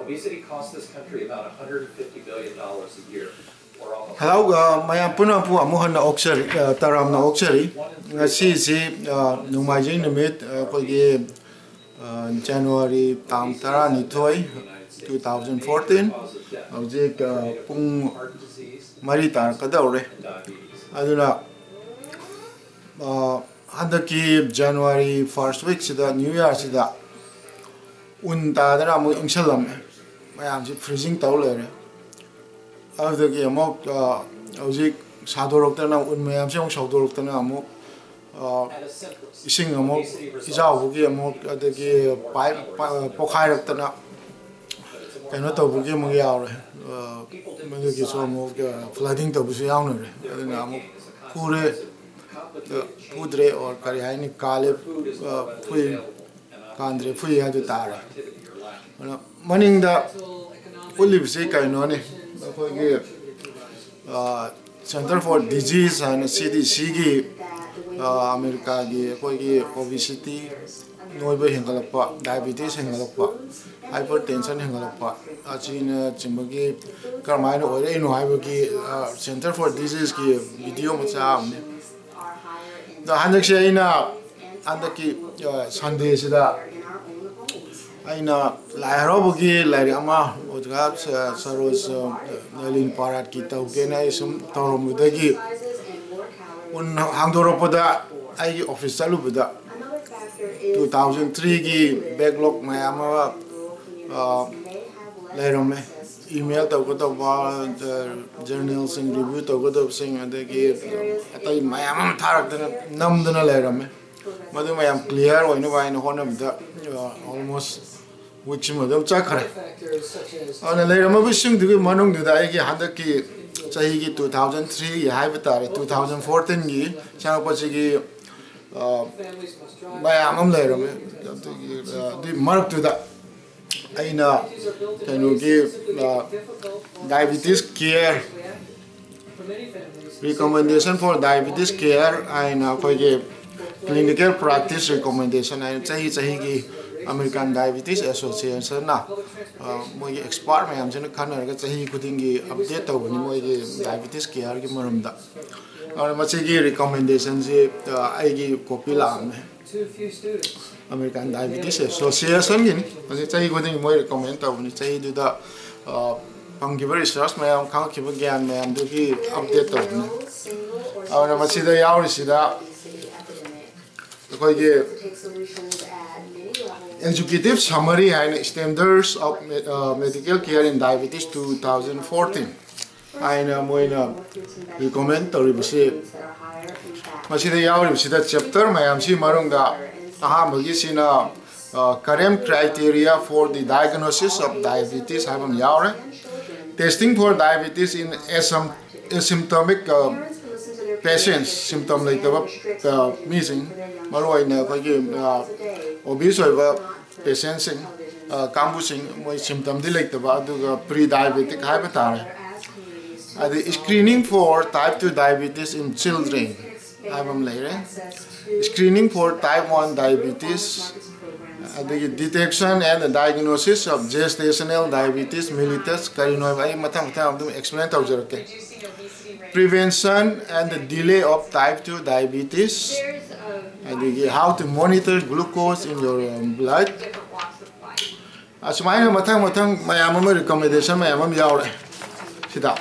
Obesity costs this country about $150 billion a year. Hello, mayam puna pu amuhan oxeri taram na oxeri. Ngasi si numajing numit kogi January tam tara nitoi 2014. Objek pung marita kadaure. Aduna handaki January first week sida New Year sida unta dara mu insalam. Mayam si freezing taule. After amok Ozik Sadorokana Unmayam Sadorokana amok ising amok Izabuki amok the pipe Pokharatana cannot obuki Mugiar Magikisomok flooding to Busianer Pure Pudre or Karihani Kalip Pui Kandre Pui Adutara. Morning the Ulipsi Kainoni. Center for Disease and CDC America obesity, noiba hengalapa, diabetes hengalapa, hypertension hengalapa. Achina chimbagi karmaino ore no haibagi Center for Disease ki video macha amne. The handakshe ina andaki Sunday sida aina lairobugi lairama odgab saros nalin parat kita ukena isum toromudagi un hangdoropoda ai office salubuda 2003 gi backlog mayama lairome email tawgotoba journals and review tawgotobsing adagi atai mayama tharakdana namdana lairome madu mayam clear oina baina honamda almost which model chakra. On a later moving to Manung to the Agi Handaki Sahigi 2003, Habitat 2014 ye, Chanapachigi by Amam later, the mark to the Aina can you give diabetes care recommendation for diabetes care and clinical practice recommendation and Sahigi. American Diabetes Association na moi expert mayam jena khana ga chahi kudingi update tawni moi diabetes care gi maramda aur machi gi recommendations je aigi copy la me American Diabetes Association gi ni chahi kudingi moi recommend tawni chahi du da pangiba research mayam khang khiba gyan mayam du gi update tawni aur machi da yauri sida koi gi Executive Summary and Standards of Medical Care in Diabetes 2014. I recommend to receive. Masida Yauri chapter, my MC Marunga, Ahamugisina current criteria for the diagnosis of diabetes. Habam Yaure. Testing for diabetes in asymptomatic patients, symptom like the missing, Maroina, obese patients, cambusing, symptom delectable, pre-diabetic hypertension. The screening for type 2 diabetes in children. Screening for type 1 diabetes. The detection and the diagnosis of gestational diabetes mellitus carinoid. Explain to prevention and the delay of type 2 diabetes. And how to monitor glucose in your blood. As my matang recommendation, my yaure. Sida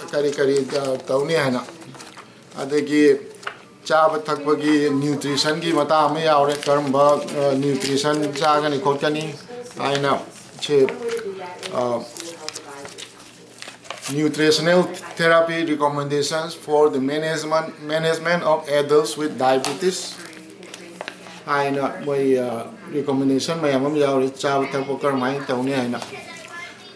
Kari Tony Hana. Adegi Chab Takbagi nutrition gi mata me yaure karamba nutrition jagani kokani. I know. Nutritional therapy recommendations for the management of adults with diabetes. I know my recommendation. My mom yauri chab tapoker mine tawni I know.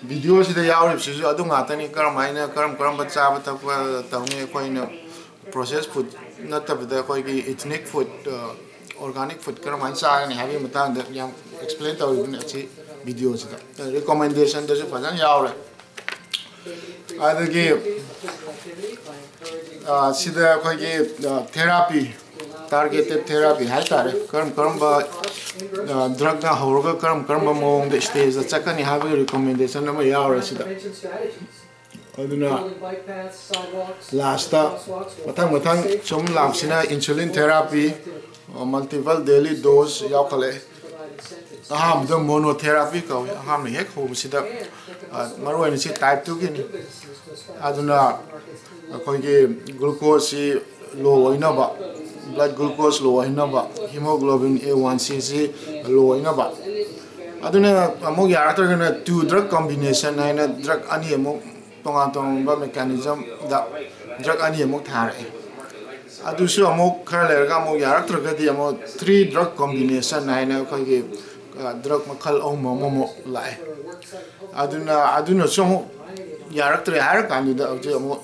Videos the yauri sisu adu ngatani karamina karam chab tapwa tawni koina processed food not of the koi ethnic food organic food karamine sa and having matang that yam explain to videos recommendation does fajan yauri. Adagi sida koi therapy targeted therapy hai tare karamba drug na horoga karam mong the stage the chakani have recommendation nama yaw sida aduna last matang chum lamsina insulin therapy multiple daily dose yaw khale aham the monotherapy ko aham hek ho sida maru ni si type 2 gi aduna koi ge glucose low ina ba blood glucose low ina ba hemoglobin A1C low ina ba aduna amog yarator gana two drug combination na drug ani amog tong ba mechanism da drug ani amog thare adu su amog khale ga amog yarator ga di amog three drug combination na ko ge drug makhal mo lai aduna so yarator har kan da amog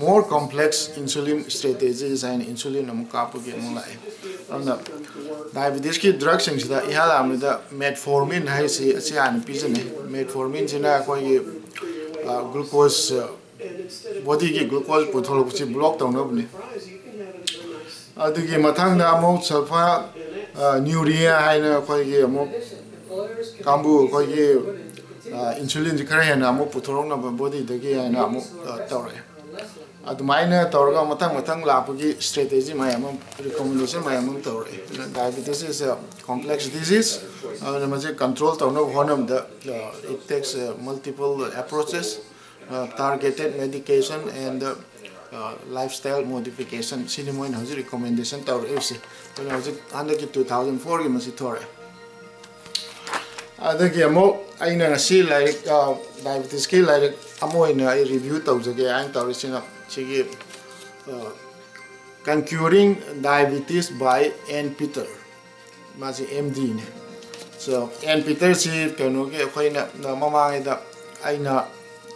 more complex insulin strategies and insulin amukapu ge mulai amna diabetes ki drugs sing da ihala amda metformin hai si asian pizane metformin jina ko ye glucose body ki glucose puthol chi block taw no bne adugi mathang da mo sulfa urea hai na ko ye mo kambu ko ye insulin ji khare na mo puthorong na body da ge na mo tawre admaina torga matang lapugi strategy mayam recommendation mayam tor diabetes is a complex disease control torno honam the it takes multiple approaches targeted medication and lifestyle modification cinema in house recommendation tor fc under 2004 gi masi tore adagi amo aina si like diabetes ki like amo ina review tawjage ain torisina chigi conquering diabetes by N. Peter masi MD ne so N. Peter si kano ke khoina mama ida aina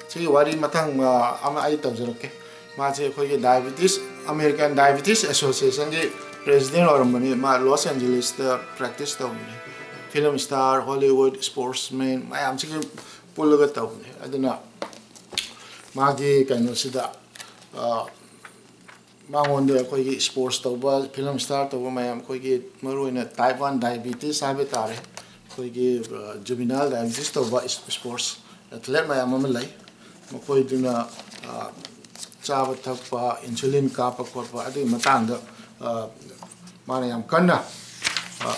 chigi wari mathang ama ai tawjake masi khoi diabetes American Diabetes Association ge president or mani ma Los Angeles the practice tawne film star Hollywood sportsman mayam chigi pulaga tawne aduna magi kano sida mangonde koi sports toba film star toba mayam koi gi maruina type 1 diabetes sabe tare koi gi juvenile diabetes toba sports athlete mayam am lai koi duna chaba thakpa insulin ka pa khotpa adu matang da mana yam kanna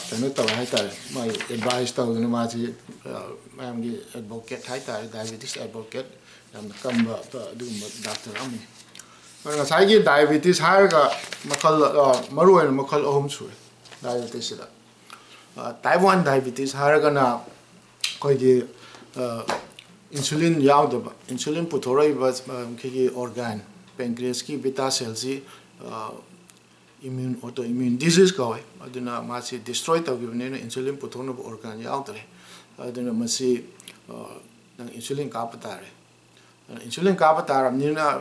tene to hai tare mai advice to na ma ji mayam gi advocate hai tare diabetes advocate yam kamba du doctor ami ngasai diabetes harga makal maruin makal ohum chu diabetes da type 1 diabetes harga na koi gi insulin yaudaba insulin puthoroi ba ki organ pancreas ki beta cells immune autoimmune disease ka wai aduna ma si destroy ta givne insulin puthorna organ yaudare aduna masi insulin ka patare insulin ka patare nina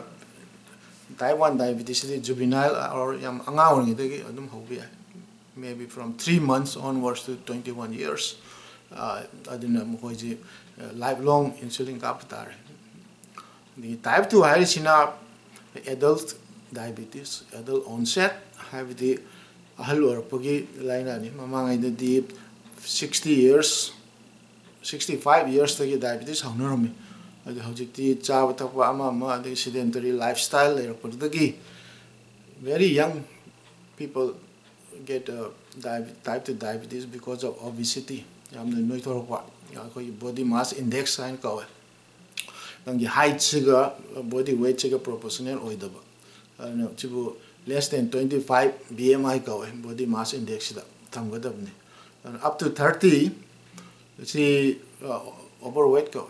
type 1 diabetes is juvenile or yam angaw ni dagi adum hobi maybe from 3 months onwards to 21 years aduna mo ji lifelong insulin kapatare the type 2 hai sina adult diabetes adult onset have the ahal or pogi laina ni mamang ai di 60 years 65 years tagi diabetes haunaromi adu hojikti chaba thakwa ama the sedentary lifestyle airport very young people get type 2 diabetes because of obesity yamna noi thorwa ko body mass index sign ka nang height siga body weight siga proportional oidaba no chibu less than 25 BMI ka body mass index da thamgadabne up to 30 see overweight ka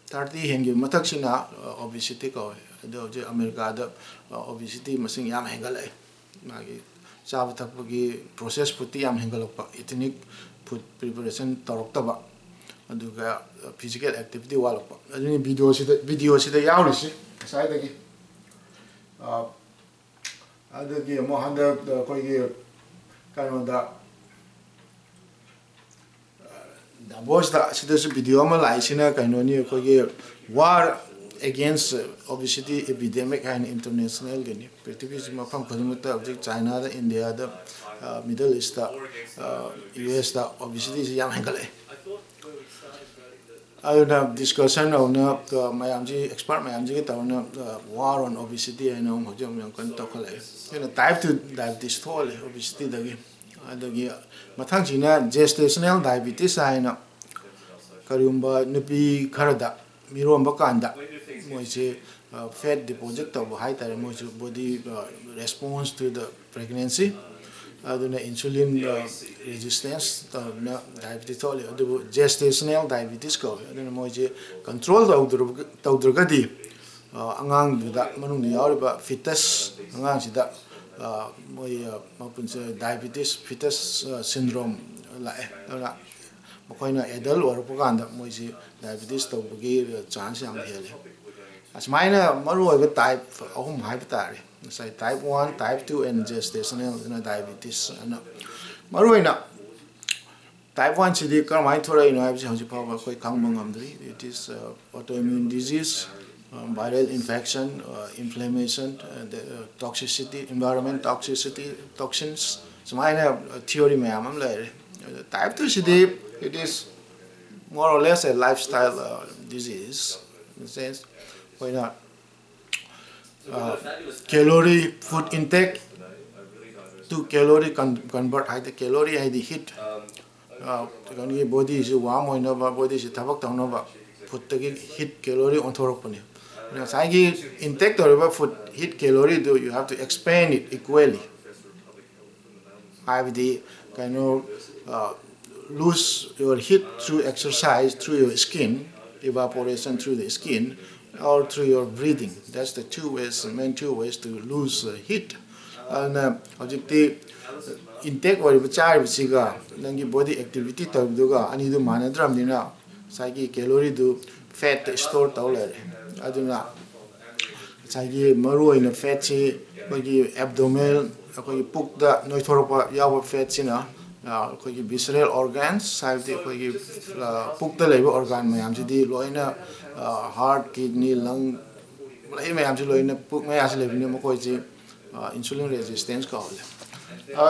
30 hengi mathak sina obesity ka ado je America da obesity masing yam hengalai magi chaba thakpagi process puti yam hengalokpa ethnic food preparation toroktaba aduga physical activity walokpa aduni video sida yaurisi sai dagi adagi mo handa koigi kano da boss da sida video ma lai sina kano ni koigi war against obesity epidemic and international gani prithvi ma phang phajmuta object China da India da Middle East US obesity is yam hangale I discussion on mayamji expert mayamji tauna war on obesity and hojam yang kan tokale type 2 diabetes thole obesity dagi mathang china gestational diabetes aina kariumba nupi kharada miromba kanda moise fat deposit to high tare moise body response to the pregnancy aduna insulin resistance na diabetes thole adu gestational diabetes ko aduna moise control tawdurgadi angang da manung yauriba fetus angang sida moi mapunse diabetes fetus syndrome la la mokoina adult or paganda moise diabetes tawbagi chance yam hele asmaina maru oiba type ahum haibtare say type 1 type 2 and gestational diabetes ana maru ina type 1 sidi kamai thora ina habsi hoji pawa koi kangmang amdri it is autoimmune disease viral infection inflammation toxicity environment toxicity toxins samaina theory mayam am lai type 2 sidi it is more or less a lifestyle disease in the sense why not calorie food intake to calorie convert high the calorie high the heat the body is warm or no body is tabak down over food the heat calorie on thoropone intake or food heat calorie do you have to expand it equally have the kind of lose your heat through exercise through your skin evaporation through the skin or through your breathing. That's the main two ways to lose heat. And objective intake or char siga nangi body activity tabduga ani do manadram dina sagi calorie do fat store tawle aduna sagi maru ina fat chi bagi abdomen ko puk da noithoropa yawa fat china ko visceral organs saibdi ko puk da leba organ mayam ji loina heart kidney lung lai mayam ji loina puk maya se lebine mo ko ji insulin resistance ko le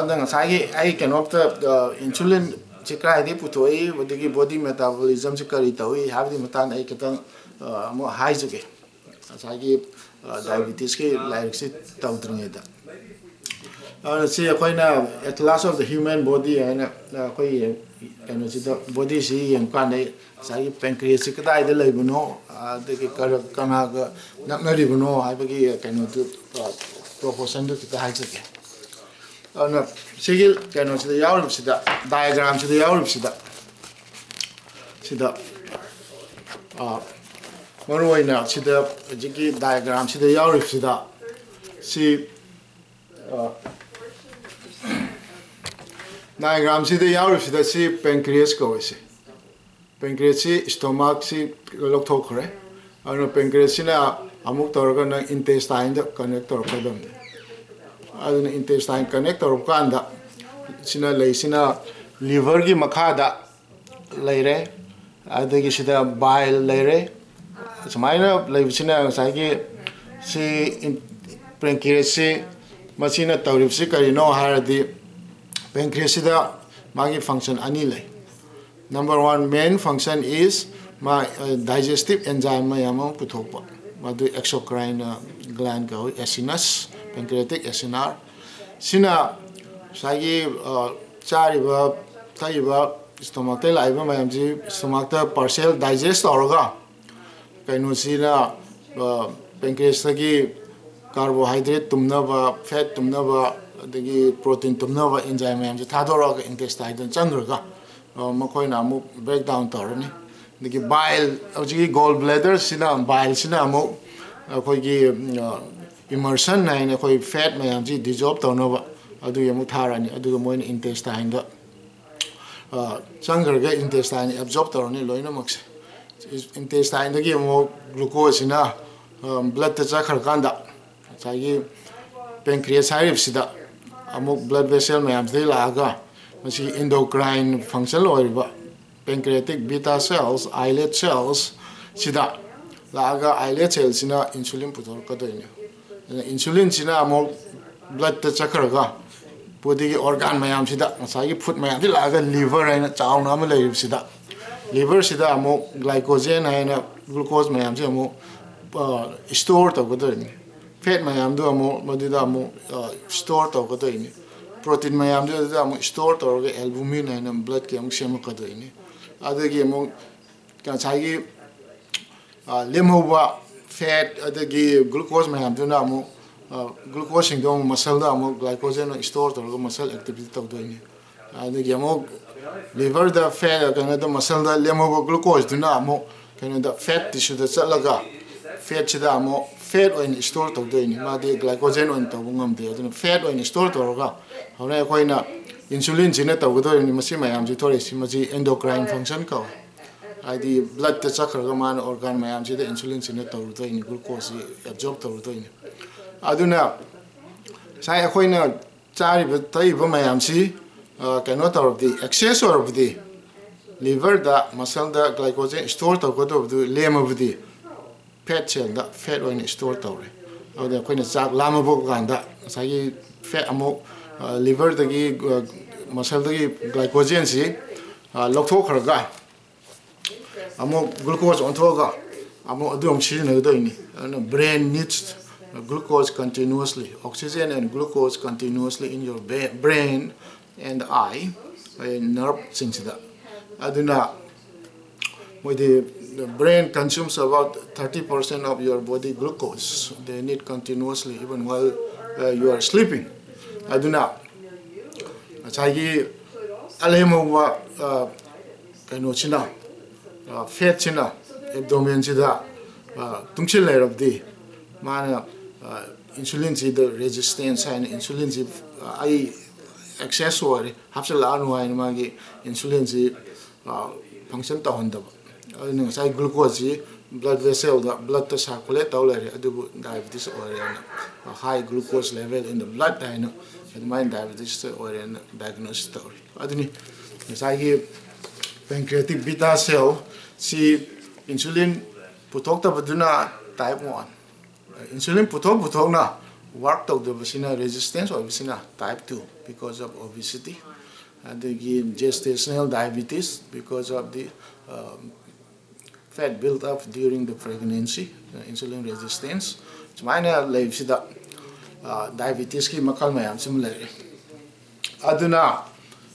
dang sai I cannot the insulin chikrai di putoi bodigi body metabolism chikari tawi have the matan ai katang mo high juge sai diabetes ke like se tawdringe da see a class of the human body and the body see and can say pancreas kadai the libuno the kanaga not libuno I begin cannot proportion to the heights again. No, sigil cannot see the yard of Sida diagram to the yard of Sida Sida one way now see the jiggy diagram see the yard of Sida see diagram see the yard of the see pancreas go see pancreas stomach see look to correct and pancreas na amuk torgan intestine the connector for them and intestine connector kanda sina lay sina liver gi makada laire adagi sida bile laire samaina lay sina sagi si pancreas machine tawrib si karino haradi pancreas da magi function anile number 1 main function is my digestive enzyme mayama puthokpa madu exocrine gland go acinus pancreatic acinar sina sagi chariba taiba stomach te laiba mayamji stomach ta partial digest oraga kaino sina pancreas gi carbohydrate tumnaba fat tumnaba the protein tumnava enzyme am thadora intestine changraga makoina amu breakdown torani the bile oji gallbladder sina bile sina amu koigi immersion na koi fat mayam ji dissolve tornova adu yamu tharani adu moin intestine da changraga intestine absorb torani loina max intestine da gi mo glucose sina blood ta chakhar kanda sagi pancreas harif sida amuk blood vessel mayam de laga masi endocrine function loiba pancreatic beta cells islet cells sida laga islet cells sina insulin putor kadoine insulin sina amuk blood ta chakraga body organ mayam sida masagi food mayam di laga liver aina chaw na ma lei sida liver sida amo glycogen aina glucose mayam si amo store to godo ni fat mayam do amo madida amo store to godo ni protein mayam do amo store to ge albumin aina blood ke amo sema godo ni adagi amo kan sagi lemova fat adagi glucose mayam do na amo glucose sing dong muscle da amo glycogen store to muscle activity to do ni adagi amo liver da fat kana da muscle da lemova glucose do na amo kana da fat tissue da chalaga fat chida amo fat oin store to do ni ma de glycogen on to ngam de aduna fat oin store to ga hona koina insulin china to do ni masi mayam ji thore si maji endocrine function ko adi blood ta chakra ga man organ mayam ji da insulin china to do ni glucose absorb to do ni aduna sai koina chari tai ba mayam si cannot of the excess of the liver da muscle da glycogen store to go do lem of the fat cell da fat oin store to re adu koina chak lama bo ganda sai fat amo liver da gi muscle da gi glycogen si lokthok khraga amo glucose on thoga amo adum chi na do ni brain needs glucose continuously, oxygen and glucose continuously in your brain and eye, nerve things that. Aduna, the brain consumes about 30% of your body glucose. They need continuously even while you are sleeping. Aduna, sagi alemo kano china, fat china, abdomen chida, tungchil layer of the mana. Insulin is the resistance and insulin is excess or hapsal anu and magi insulin is function to honda. Say glucose blood vessel the blood to circulate all diabetes or high glucose level in the blood I know and mind diabetes or diagnosis story. Aduni say pancreatic beta cell see insulin putok ta baduna type 1. Insulin putok na work to the vacina resistance or vacina type 2 because of obesity and the gestational diabetes because of the fat built up during the pregnancy, insulin resistance. So mine life sida diabetes ki makal mayam similarly. Aduna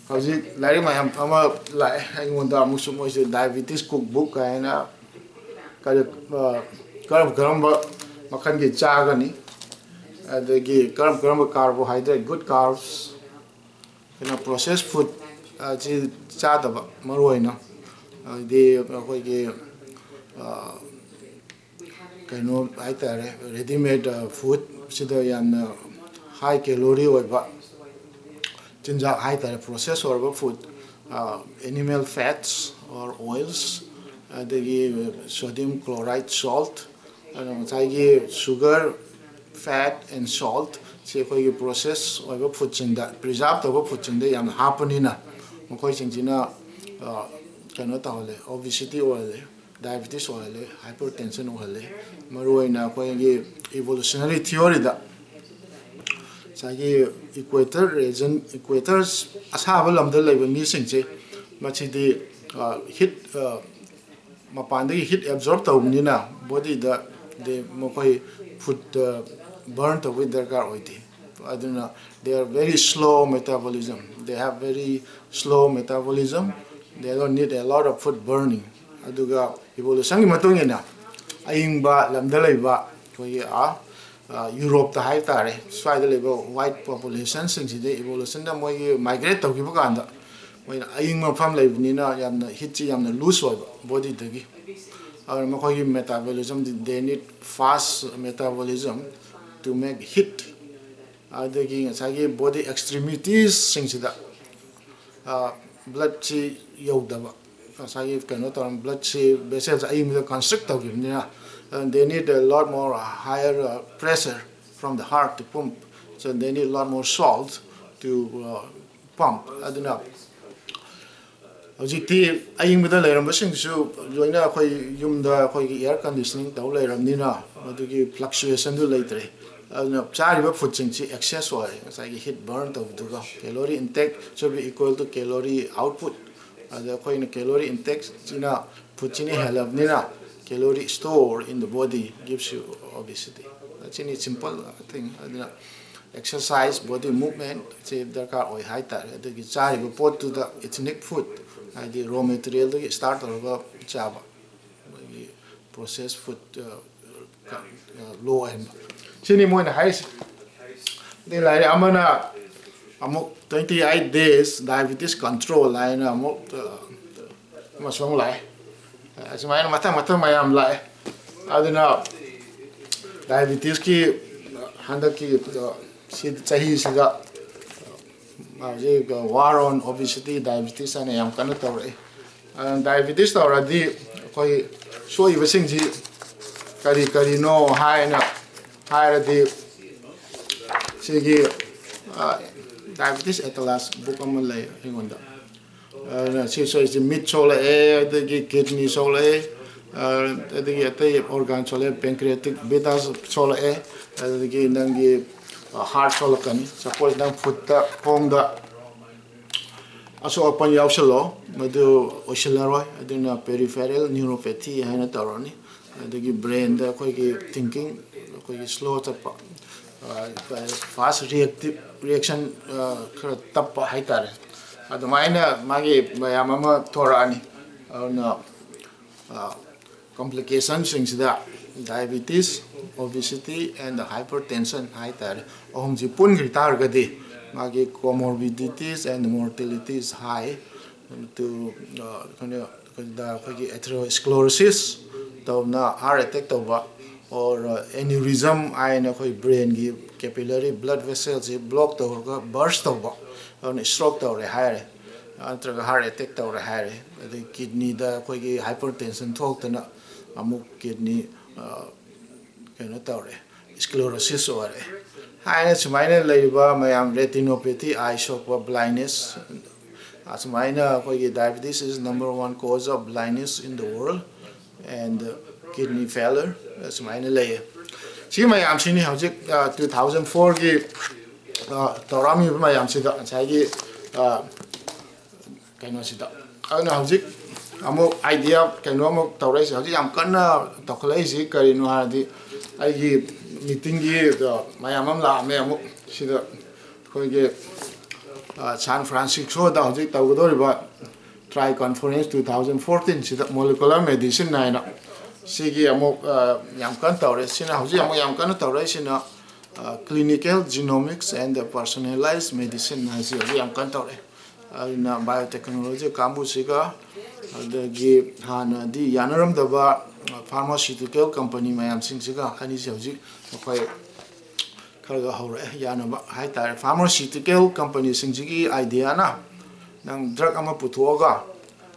hauji lari mayam ama lai aingonda musumo is diabetes cookbook kaina karam makan ge chagani adagi karam carbohydrate good carbs kana processed food ji chadaba maroina de koi ge kano aitare ready made food sida yan high calorie oiba jinja aitare processed or food animal fats or oils adagi sodium chloride salt sugar, fat, and salt. Say we process or food that preserved over food in the yam happening. Mokoi cannot obesity oil, diabetes oil, hypertension oil. Maruina evolutionary theory that say equator region equators as have a lumber level missing. Much the hit mapandi hit absorbed of nina body that they mokoi put burnt with their carbohydrate. I don't know. They are very slow metabolism. They have very slow metabolism. They don't need a lot of food burning. Aduga evolution ki matong ina aying ba lamdalay ba koi Europe ta hai tare swai level white population sing si evolution na moi migrate to ki bukanda moi aying ma pham lai ni na yam na hit chi yam na loose body dagi. Metabolism, they need fast metabolism to make heat. The body extremities, things that blood chi yodava. Cannot blood chi vessels aim the constrict of and they need a lot more higher pressure from the heart to pump. So they need a lot more salt to pump. I don't know. Hojiti aying with the layer so join a yum the air conditioning to layer nina, fluctuation to later. chariba food chingchi excess oil like hit burnt of the calorie intake should be equal to calorie output the calorie intake china puchini helabnina calorie store in the body gives you obesity. That's a simple thing. Exercise, body movement, say darkar oil high tar the chariba pot to the ethnic food the raw material the start of chaba processed food low end. Sini mo na high. Di lai amana amok 28 days diabetes control lai na amok masong lai. Asmai na mata mayam lai. Aduna diabetes ki handa ki si chahi sida maje war on obesity diabetes ane yam kana tawre. Diabetes tawra di koi so ibasing ji kari no high na higher the diabetes atlas book on lay hingonda so is the mid sole the kidney sole the organ sole pancreatic beta sole the nangi heart sole kan suppose nang foot the form the aso upon yawsalo madu oscillatory aduna peripheral neuropathy hana taroni the brain the thinking slow fast reaction tap high tar adamaina magi mayamama thorani complications things that diabetes obesity and hypertension high tar ohumji pun gritar gadi magi comorbidities and mortality is high to the atherosclerosis heart attack or aneurysm in brain capillary blood vessels blocked or burst over on stroke or higher heart attack or higher the kidney the hypertension talk to amuk kidney sclerosis or highness minor labor mayam retinopathy eye shock or blindness as minor diabetes is #1 cause of blindness in the world and kidney failure as minor layer. See my amsini how 2004 gi torami my amsida sagi kaino sida ana hojik amo idea kaino mo tawrai hojik am kana toklai si karino hadi ai gi meeting gi my amam la me amo sida khoige San Francisco da hojik tawdoriba try conference 2014 sida molecular medicine naina sigi amok yam kan tawre sina hoji amok yam kan tawre sina clinical genomics and personalized medicine hasi yam kan tawre na biotechnology kambu siga the hana di yanaram daba pharmaceutical company mayam sing siga hani hoji koi kharga hore yanaba hai tar pharmaceutical company sing sigi idea na nang drug ama puthoga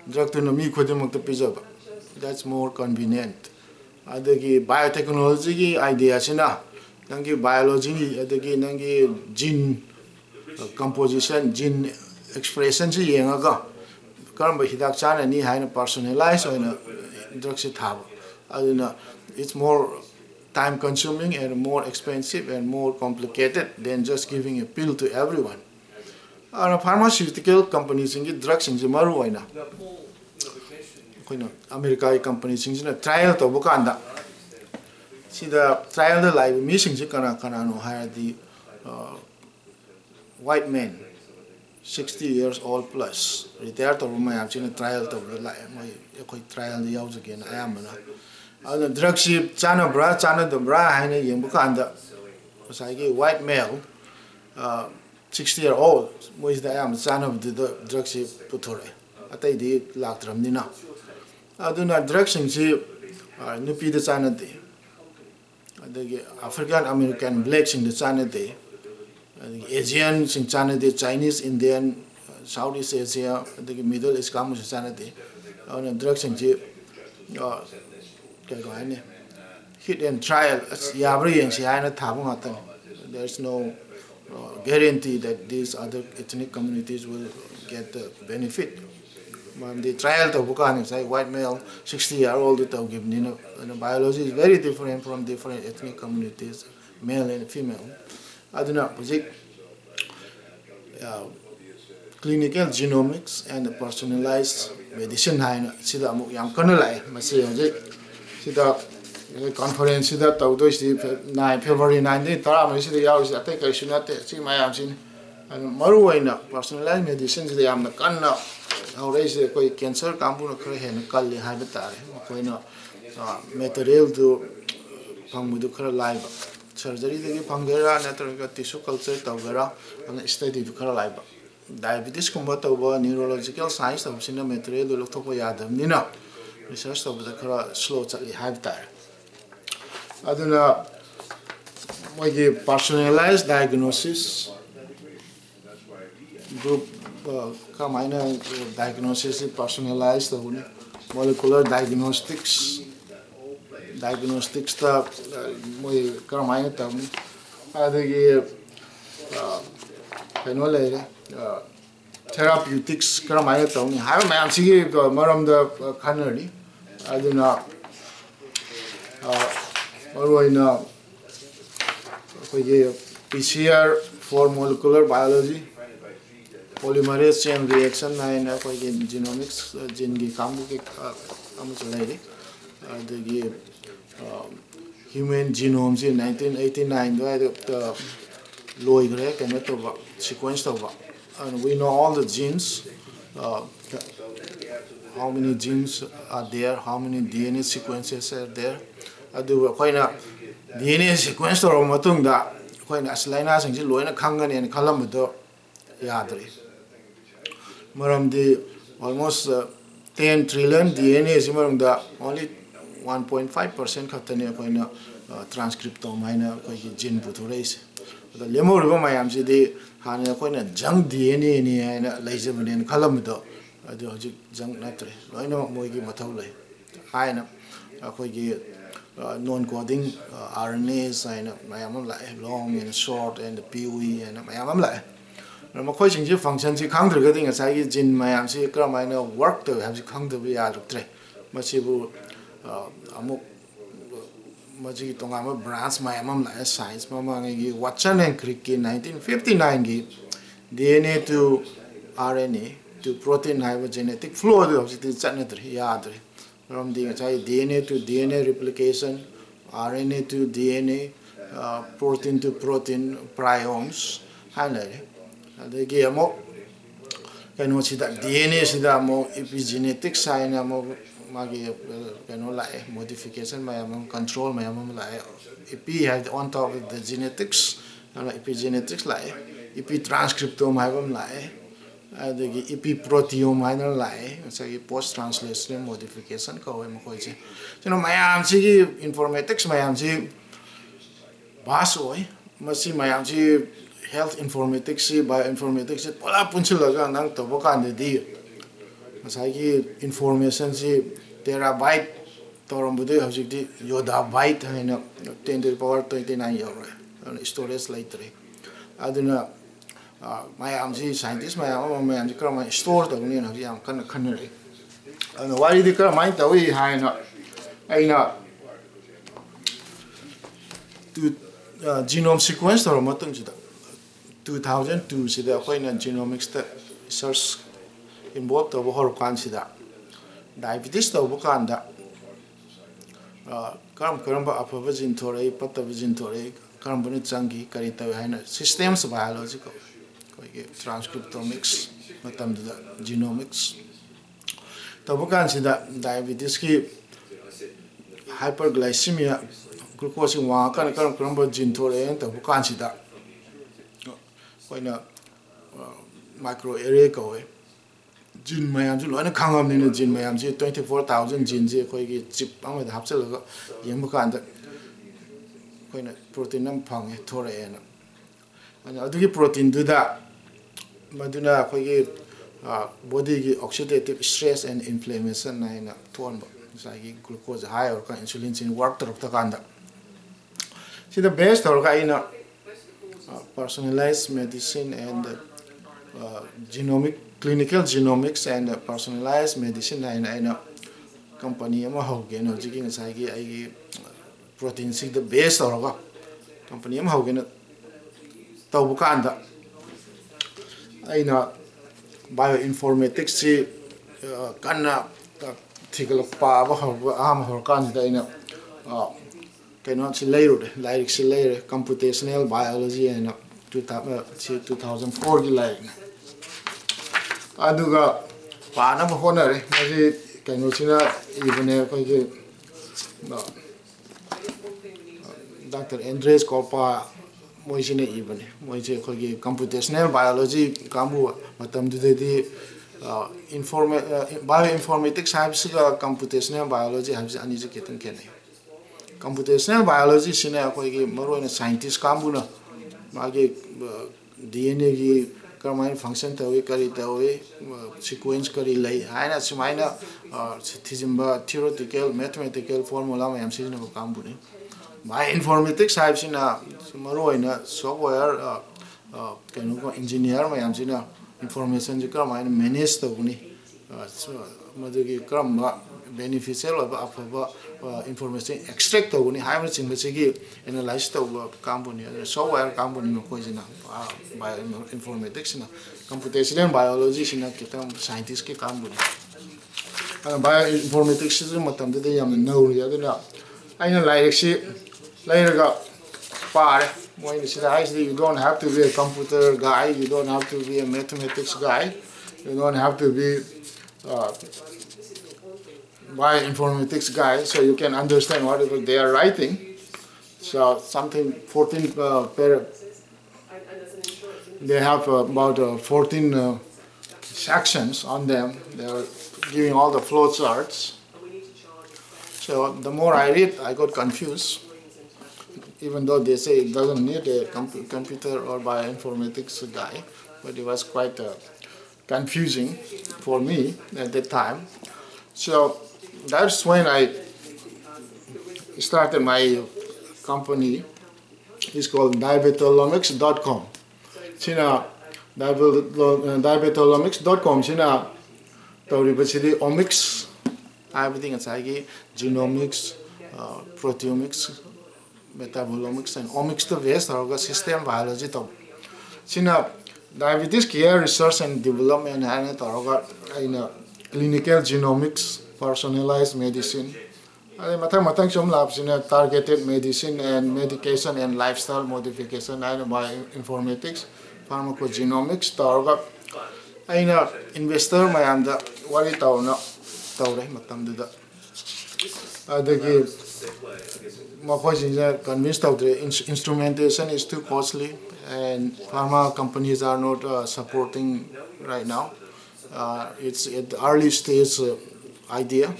drug to mi khodemak to pijaba. That's more convenient. Adagi biotechnology idea sina nangi biology adagi nangi gene composition gene expression si yengaga karamba hidak chana ni haina personalized oina drug si thaba aduna it's more time consuming and more expensive and more complicated than just giving a pill to everyone. Pharmaceutical companies ingi drugs ingi maru oina American companies trial to bukanda. See the trial the live missing kana no hire the white men 60 years old plus retired to my have seen a trial to my trial the house again I am the drug ship chana the bra hine yim bukanda was I get white male 60-year-old was the am son of the drug ship putore atai di laktram dina aduna drugs si nupi de chana de the African American black sing the chana de Asian sing chana de Chinese Indian Southeast Asia the Middle East kamu chana de on drugs sing si hit and trial yabri and si aina thabu ngatan there's no guarantee that these other ethnic communities will get the benefit. The trial to bukan is like white male 60-year-old to give biology is very different from different ethnic communities male and female. Aduna project clinical genomics and personalized medicine haina sida amu yam kana lai masi project sida conference sida tawdoi si 9 February 9 day tara mai sida yaw si atai kai sunate si mayam sin maru waina personalized medicine sida yam na kanna aure si koi cancer kampu na khare hen kalli haiba tare koina material to pangmudu khara laiba surgery degi pangera natraga tissue culture tawgera ana study du khara laiba diabetes kumba tawba neurological science tabsina material do loktopa yadam nina research tawba khara slow chali haib tare aduna mogi personalized diagnosis group kamaina diagnosis personalized tawni molecular diagnostics ta moi karamaina tamni adagi kano leire therapeutics karamaina tamni ha mayam sigi maram da khanari aduna maroina koye PCR for molecular biology polymerase chain reaction naina koye genomics gene gi kamu ke kamu chalaire adagi human genome in 1989 loigre cannot sequence and we know all the genes how many genes are there, how many DNA sequences are there. Adu koina DNA sequence to matung da koina aslaina singsi loina khangani and khalamdo yadri maram di almost 10 trillion DNA is da only 1.5% khatane koina transcriptome haina koi gene puthuraise the lemor go mayam si de hana koina jang DNA ni haina laijabane khalamdo adu hojik jang natre loina moigi mathau lai haina koi gi non coding RNAs haina mayam la long and short and PUE and mayam la makoi sing ji function ji khangdr ga ding sai gi gene mayam si kramaina work to have ji khangdr bi ya ruktre masibu amuk maji tongama branch mayamam la science mama ngi Watson and Crick in 1959 gi DNA to RNA to protein genetic flow of the chanatri yadri from the DNA to DNA replication, RNA to DNA, protein to protein priomes hanare the gamo can see that DNA is the more epigenetic sign mo magi modification control epi has on top of the genetics epigenetics epi transcriptome epi proteome post translation modification mayam si informatics mayam si basoi masi mayam si health informatics bioinformatics pola punchulaga nang tobokan de information si terabyte torambude hojikti yodabyte haina 10 to the power 29 euro storage later aduna mayam si scientist mayam kram store tawni na yam kan khanre and why the kram mai tawi haina aina to genome sequence or matung sida 2002 sida koina genomics research involved over whole consider diabetes to bukanda karamba apavajin thore patavajin thore karambani changi karita haina systems biological transcriptomics matam da genomics to bukansida diabetes ki hyperglycemia glucose wa kan karamba jin thore to bukansida koina micro area ko gene mayam ju loina khangam ni gene mayam ji 24,000 gene ji khoi gi chip ang da hapchal ga yem kan da koina protein nam phang thore ena ana adu gi protein du da maduna khoi gi body gi oxidative stress and inflammation na ina thon ba sai gi glucose high or ka insulin chin work tarok ta kan da see the best or ka ina personalized medicine and clinical genomics and personalized medicine in company ama hoge no jigi sai gi ai protein si the base or company am hogin tawbu kanda aina bioinformatics si kanna thigal pa ba am hor kan da ina cannot see later like see later computational biology and 2004 gi like aduga pana ba honare maji cannot see na even ko ge Dr. Andres Kopa moisine even moise ko ge computational biology kamu matam de bioinformatics habs computational biology habs ani je ketan kene computational biology sina ko ge maro na scientist kamuna mage DNA gi karmine function tawi kari tawi sequence kari lai haina sumaina thizimba theoretical mathematical formula mayam sina ko kambuni bioinformatics habs sina maro na software kanu engineer mayam sina information ji karmine manage tawuni madagi karma beneficial of information extract tawuni high chingchi analyze taw company software company no koisina bioinformatics na computational biology sina kitam scientist ke company bioinformatics is matam de yam no ya na aina like si later pare when you don't have to be a computer guy, you don't have to be a mathematics guy, you don't have to be bioinformatics guy, so you can understand whatever they are writing. So something 14 they have about 14 sections on them. They are giving all the flow charts. So the more I read, I got confused. Even though they say it doesn't need a computer or bioinformatics guy, but it was quite confusing for me at that time. So that's when I started my company. It's called diabetologist.com. Sina diabetologist.com. Sina Tauribachidi OMICS. Everything is like genomics, proteomics, metabolomics and omics to waste or system biology to sina diabetes care research and development and in clinical genomics, personalized medicine matang some labs in targeted medicine and medication and lifestyle modification and bioinformatics pharmacogenomics to aina investor mayam da wari tawna tawre matam da adagi convinced of the instrumentation is too costly and pharma companies are not supporting right now. It's at the early stage idea,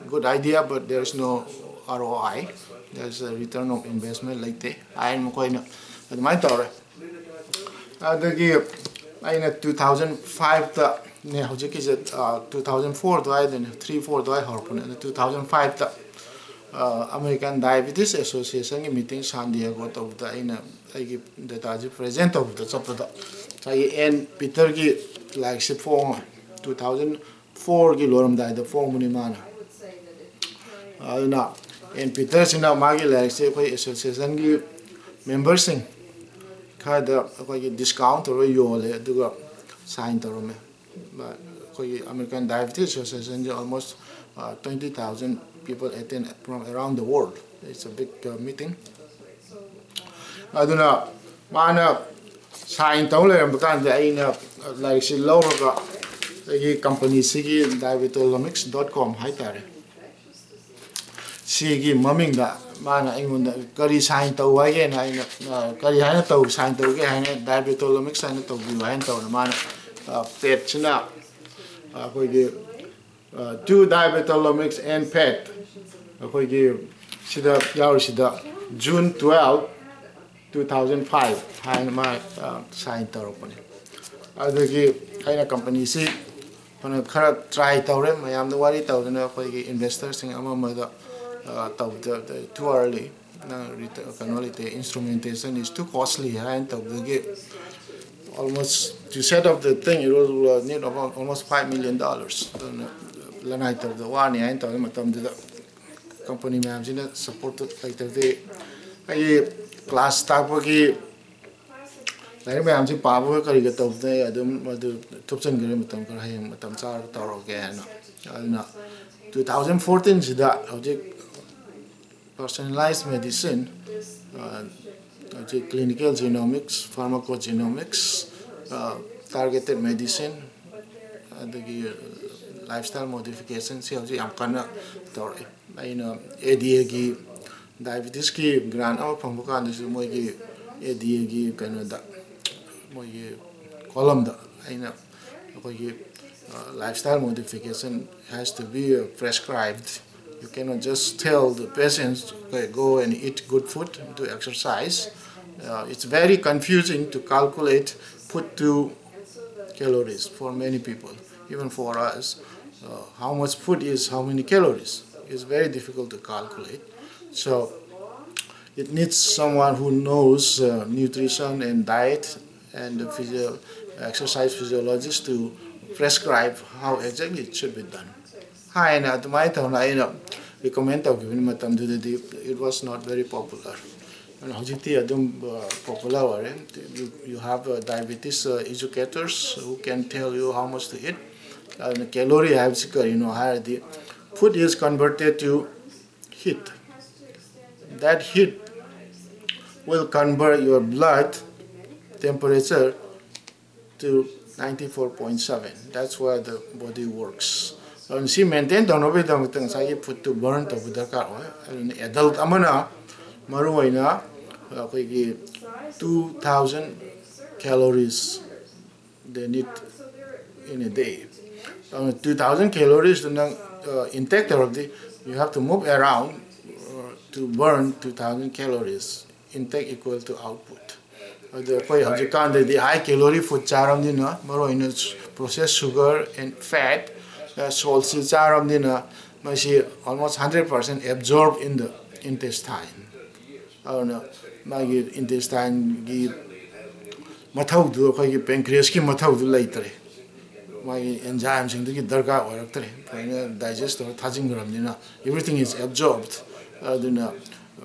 good idea, but there is no ROI. There's a return of investment like that. I'm going to my story. In 2005, 2004, 3-4, 2005. American Diabetes Association meeting San Diego of the data present of the top of the and Peter gi like form 2004 gi loram died the form munimana and Peter sina magi like association gi members sing kada discount or yole duga sign torome but American Diabetes Association almost 20,000 people attend from around the world. It's a big meeting. Aduna mana sign tawle because aina like si lower company sigi diabetologist.com haitare. Sigi maming da mana ingunda kari sign taw again aina kari haina taw sign taw ge haina diabetologist haina taw bi haina taw mana pet china two diabetolomics and PET. June 12, 2005. I my sign therapy. I company see when try to I am the worry to investors in Amamada too early. The instrumentation is too costly and almost to set up the thing it will need almost $5 million. The night of the one and the company management supported like the I class tapaki like me am si pabo kari ka top day adum adu topsen gari matam kar hay matam char taro again. 2014 sida object personalized medicine, clinical genomics, pharmacogenomics, targeted medicine, lifestyle modification. See how I'm gonna tell you. ADA ki diabetes ki grant out from Bukan is more ADA ki Canada, more column da. Lifestyle modification has to be prescribed. You cannot just tell the patients, okay, go and eat good food, do exercise. It's very confusing to calculate, put to calories for many people, even for us. How much food is how many calories? It's very difficult to calculate. So it needs someone who knows nutrition and diet and the exercise physiologist to prescribe how exactly it should be done. Hi, and at my time, I recommend it was not very popular. And popular, you have diabetes educators who can tell you how much to eat. And calorie higher the food is converted to heat. That heat will convert your blood temperature to 94.7. That's where the body works. And she maintained on over the things put to burn to the car. Adult amana maruina 2,000 calories they need in a day. 2,000 calories intake therapy, you have to move around to burn 2,000 calories. Intake equal to output. The high calorie food charam dina, processed sugar and fat, salt charam dina, almost 100% absorbed in the intestine. Intestine mathau do pancreas ki mathau do later. My enzymes in the darga or digest or touching gram, everything is absorbed.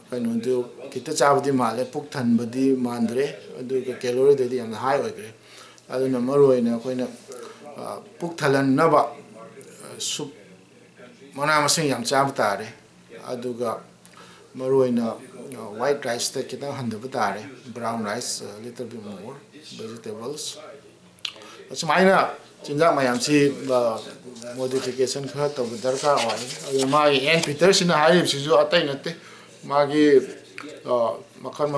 Kita chabdi male puk than badi mandre adu calorie dedi am high ogre adu na maroi na koina puk thalan naba soup mana masing yam chab tare adu ga maroi na white rice ta kita handa tare brown rice a little bit more vegetables asmaina chinja mayam si modification kha to darkar oi adu mai en peters na high si jo atai natte magi makal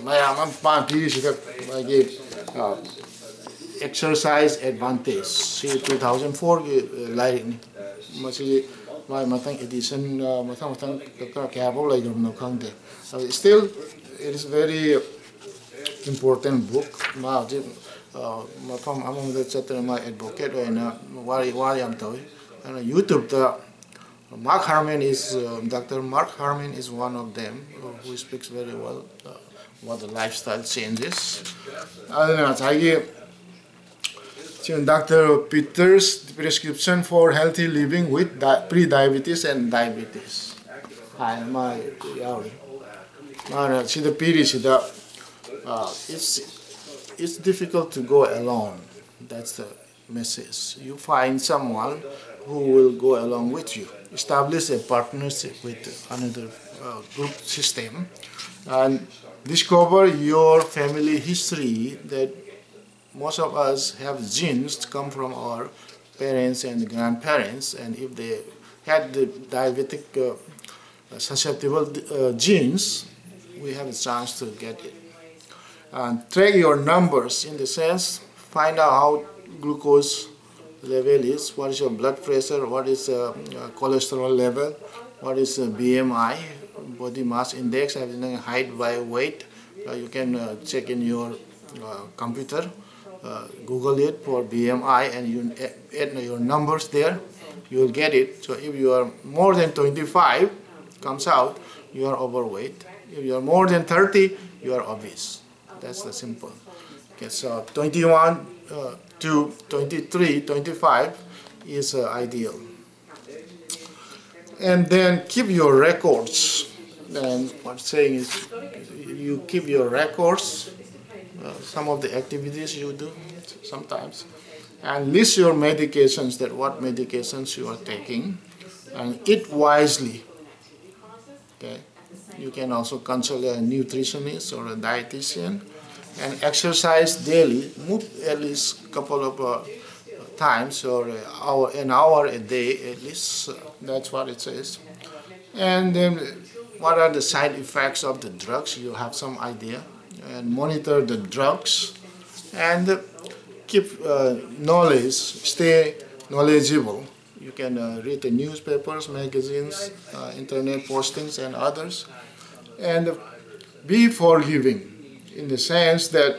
mayam pan pis magi exercise advantage see 2004 line masi my matang edition matang careful like no khangde still it is very important book ma mafam among the chapter my advocate and wari am toy and YouTube Mark Harmon is Dr. Mark Harmon is one of them who speaks very well about the lifestyle changes. Dr. Peter's prescription for healthy living with pre-diabetes and diabetes. It's difficult to go alone. That's the message. You find someone who will go along with you. Establish a partnership with another group system and discover your family history that most of us have genes come from our parents and grandparents, and if they had the diabetic susceptible genes, we have a chance to get it. And track your numbers in the sense, find out how glucose level is, what is your blood pressure, what is cholesterol level, what is BMI, body mass index, height by weight. You can check in your computer, Google it for BMI, and you add your numbers there, you will get it. So if you are more than 25, comes out, you are overweight. If you are more than 30, you are obese. That's the simple. Okay, so 21 to 23, 25 is ideal. And then keep your records. then what's saying is you keep your records, some of the activities you do sometimes, and list your medications, that what medications you are taking, and eat wisely. Okay, you can also consult a nutritionist or a dietitian, and exercise daily. Move at least a couple of times, or an hour a day at least. That's what it says. And then what are the side effects of the drugs? You have some idea, and monitor the drugs, and keep knowledge, stay knowledgeable. You can read the newspapers, magazines, internet postings, and others, and be forgiving, in the sense that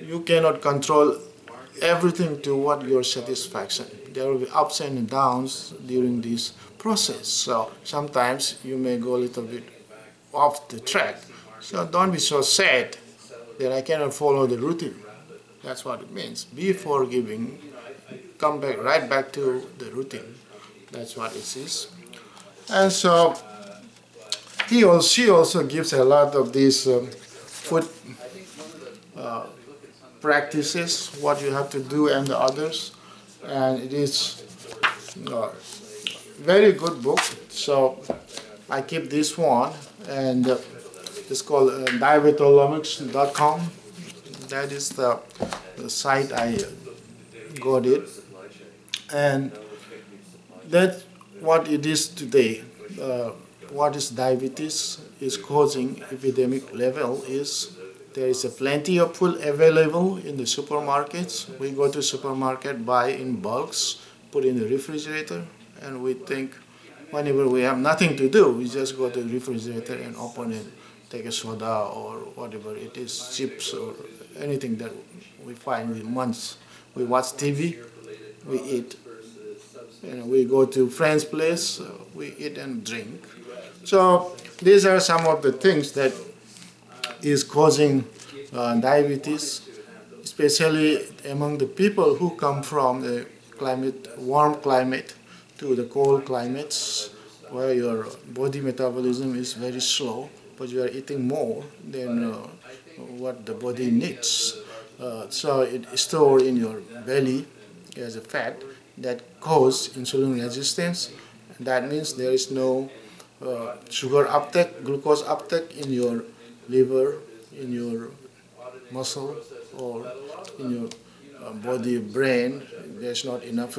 you cannot control everything to what your satisfaction. There will be ups and downs during this process. So sometimes you may go a little bit off the track. So don't be so sad that I cannot follow the routine. That's what it means. Be forgiving. Come back right back to the routine. That's what it is. And so she also gives a lot of these food practices, what you have to do and the others. And it is a very good book. So I keep this one, and it's called diabetologist.com. That is the site I got it. And that's what it is today. What is diabetes is causing epidemic level is there is a plenty of food available in the supermarkets. We go to supermarket, buy in bulks, put in the refrigerator, and we think whenever we have nothing to do, we just go to the refrigerator and open it, take a soda or whatever it is, chips or anything that we find in months. We watch TV, we eat. We go to friends' place, we eat and drink. So these are some of the things that is causing diabetes, especially among the people who come from the warm climate to the cold climates, where your body metabolism is very slow, but you are eating more than what the body needs. So it is stored in your belly as a fat that causes insulin resistance. That means there is no sugar uptake, glucose uptake in your liver, in your muscle, or in your body, brain. There's not enough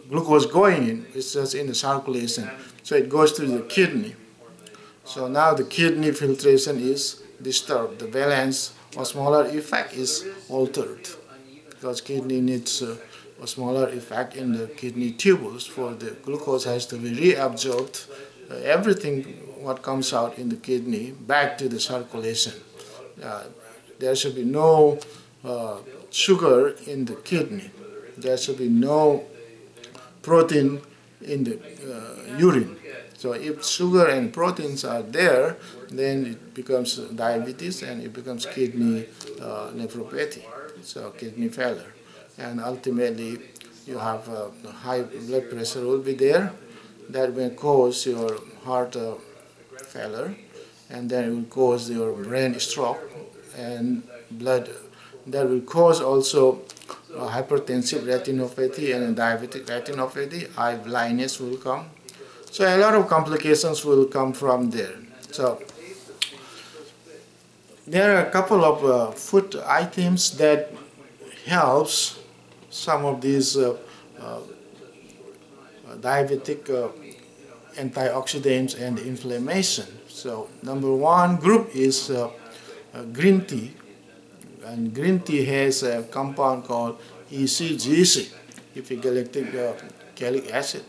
glucose going in. It's just in the circulation. So it goes to the kidney. So now the kidney filtration is disturbed. The balance or smaller effect is altered, because kidney needs a smaller effect in the kidney tubules for the glucose has to be reabsorbed. Everything what comes out in the kidney back to the circulation. There should be no sugar in the kidney. There should be no protein in the urine. So if sugar and proteins are there, then it becomes diabetes and it becomes kidney nephropathy, so kidney failure. And ultimately you have high blood pressure will be there. That will cause your heart failure, and then it will cause your brain stroke and blood. That will cause also hypertensive retinopathy and diabetic retinopathy. Eye blindness will come. So a lot of complications will come from there. So there are a couple of food items that helps some of these diabetic antioxidants and inflammation. So number one group is green tea, and green tea has a compound called ECGC, epiglycolic acid.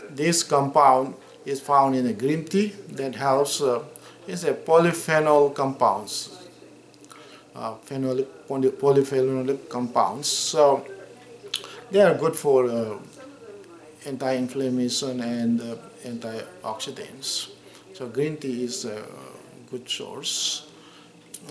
This compound is found in a green tea that helps. It's a polyphenol compounds, polyphenolic compounds. So they are good for anti-inflammation and antioxidants. So green tea is a good source.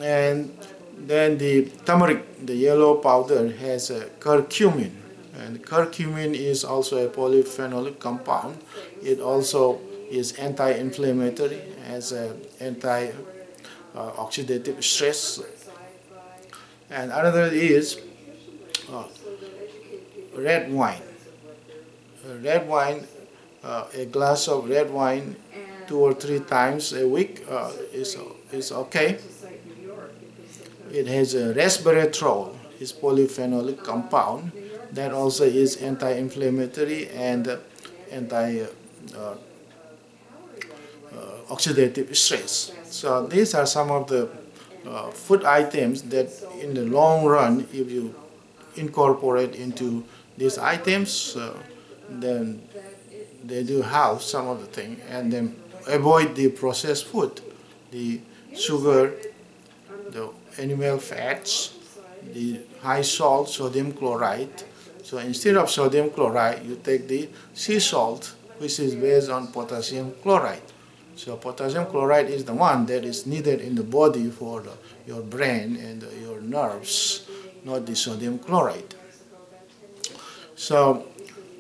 And then the turmeric, the yellow powder, has a curcumin. And curcumin is also a polyphenolic compound. It also is anti-inflammatory, has anti-oxidative stress. And another is red wine. Red wine, a glass of red wine 2 or 3 times a week is okay. It has a resveratrol, is polyphenolic compound that also is anti-inflammatory and anti-oxidative stress. So these are some of the food items that in the long run, if you incorporate into these items, then they do have some of the thing, and then avoid the processed food, the sugar, the animal fats, the high salt, sodium chloride. So instead of sodium chloride, you take the sea salt, which is based on potassium chloride. So potassium chloride is the one that is needed in the body for your brain and your nerves, not the sodium chloride. So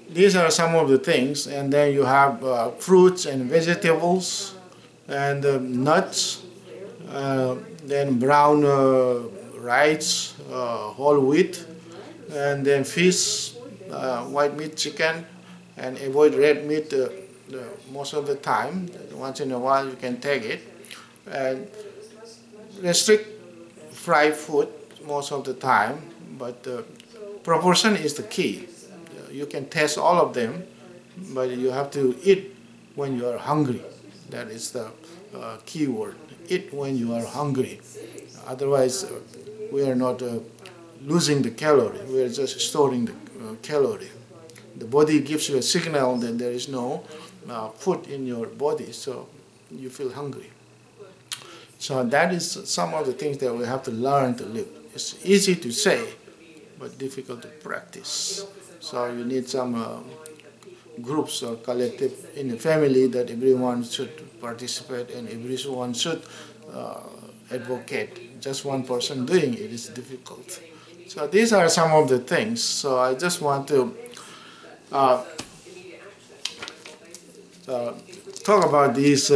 these are some of the things, and then you have fruits and vegetables and nuts, then brown rice, whole wheat, and then fish, white meat, chicken, and avoid red meat most of the time. Once in a while you can take it, and restrict fried food most of the time, but proportion is the key. You can test all of them, but you have to eat when you are hungry. That is the key word. Eat when you are hungry. Otherwise, we are not losing the calorie. We are just storing the calorie. The body gives you a signal that there is no food in your body, so you feel hungry. So that is some of the things that we have to learn to live. It's easy to say, but difficult to practice. So you need some groups or collective in the family that everyone should participate and everyone should advocate. Just one person doing it is difficult. So these are some of the things. So I just want to talk about this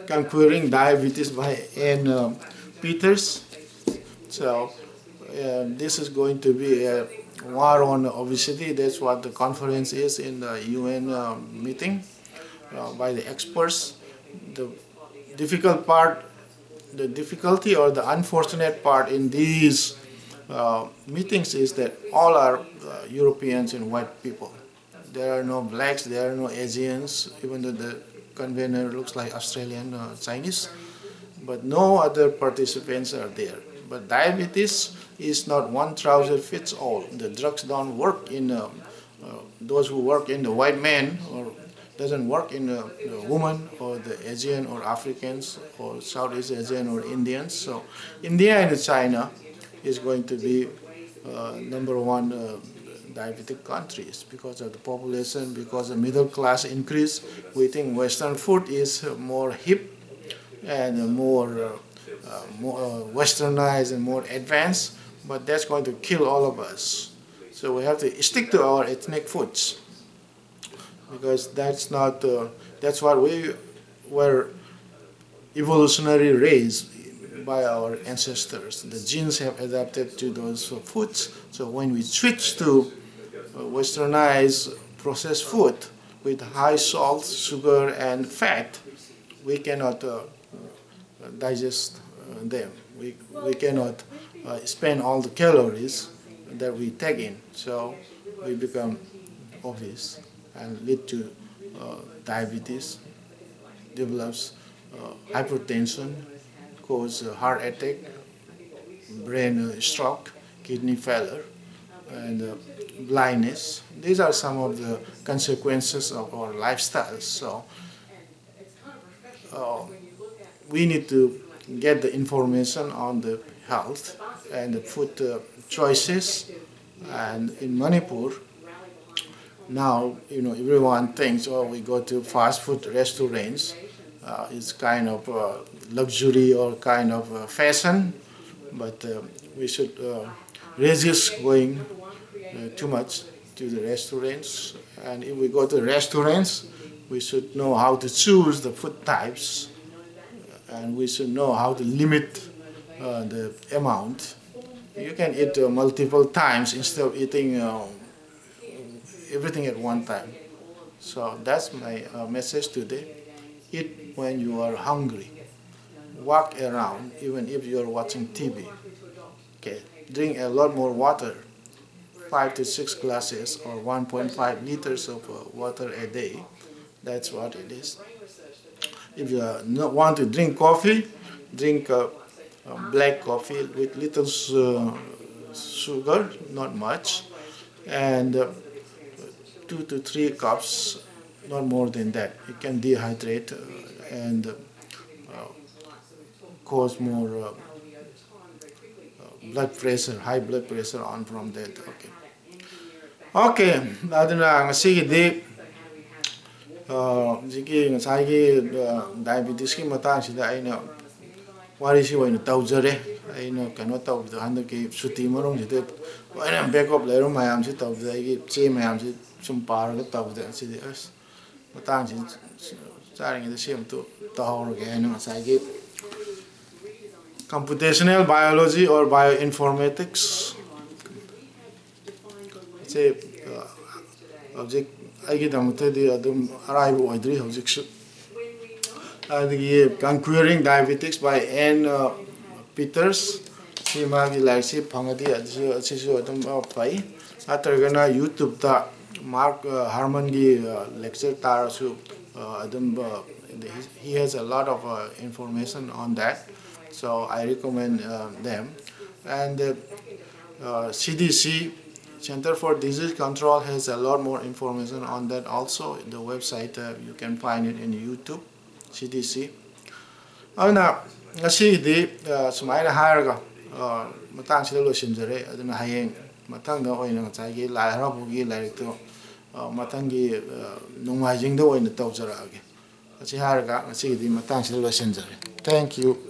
Conquering Diabetes by Ann Peters. So this is going to be a war on obesity. That's what the conference is in the UN meeting by the experts. The difficulty or the unfortunate part in these meetings is that all are Europeans and white people. There are no blacks, there are no Asians, even though the convener looks like Australian Chinese, but no other participants are there. But diabetes is not one trouser fits all. The drugs don't work in those who work in the white man, or doesn't work in the woman or the Asian or Africans or Southeast Asian or Indians. So India and China is going to be #1 diabetic countries because of the population, because of middle class increase. We think Western food is more hip and more westernized and more advanced, but that's going to kill all of us. So we have to stick to our ethnic foods, because that's not that's what we were evolutionary raised by our ancestors. The genes have adapted to those foods. So when we switch to westernized processed food with high salt, sugar, and fat, we cannot digest them. We cannot spend all the calories that we take in. So we become obese and lead to diabetes, develops hypertension, cause heart attack, brain stroke, kidney failure, and blindness. These are some of the consequences of our lifestyles. So we need to get the information on the health and the food choices. And in Manipur, now, everyone thinks, oh, we go to fast food restaurants. It's kind of luxury or kind of fashion, but we should resist going too much to the restaurants. And if we go to restaurants, we should know how to choose the food types, and we should know how to limit the amount. You can eat multiple times instead of eating everything at one time. So that's my message today. Eat when you are hungry. Walk around even if you are watching TV. Okay. Drink a lot more water, 5 to 6 glasses or 1.5 liters of water a day. That's what it is. If you not want to drink coffee, drink black coffee with little sugar, not much, and 2 to 3 cups, not more than that. It can dehydrate and cause more blood pressure, high blood pressure on from that. Okay. Okay. Aduna ngasigi jiki ngasagi diabetes ki matang sida aina wari si waina taujare aina kano tawda handa ki suti marong jite waina backup lero mayam si tawda gi che mayam si sum par ga tawda si as matang si charing the same to tahor ga aina ngasagi computational biology or bioinformatics. Say object I get them to the arrive with 3 objects. Conquering Diabetics by N. Peters. She might be like she pangadi at Pai. After gonna YouTube the Mark Harmon lecture Tarasu. He has a lot of information on that. So I recommend them. And CDC, Center for Disease Control, has a lot more information on that also. The website, you can find it in YouTube, CDC. Now, ngasi sumaina haraga matang sila lo simjare aduna hayeng matang da oina ngachai lai harabugi lai to matang gi nungwai jing da oina tawjara age asi haraga ngasi matang sila lo simjare. Thank you.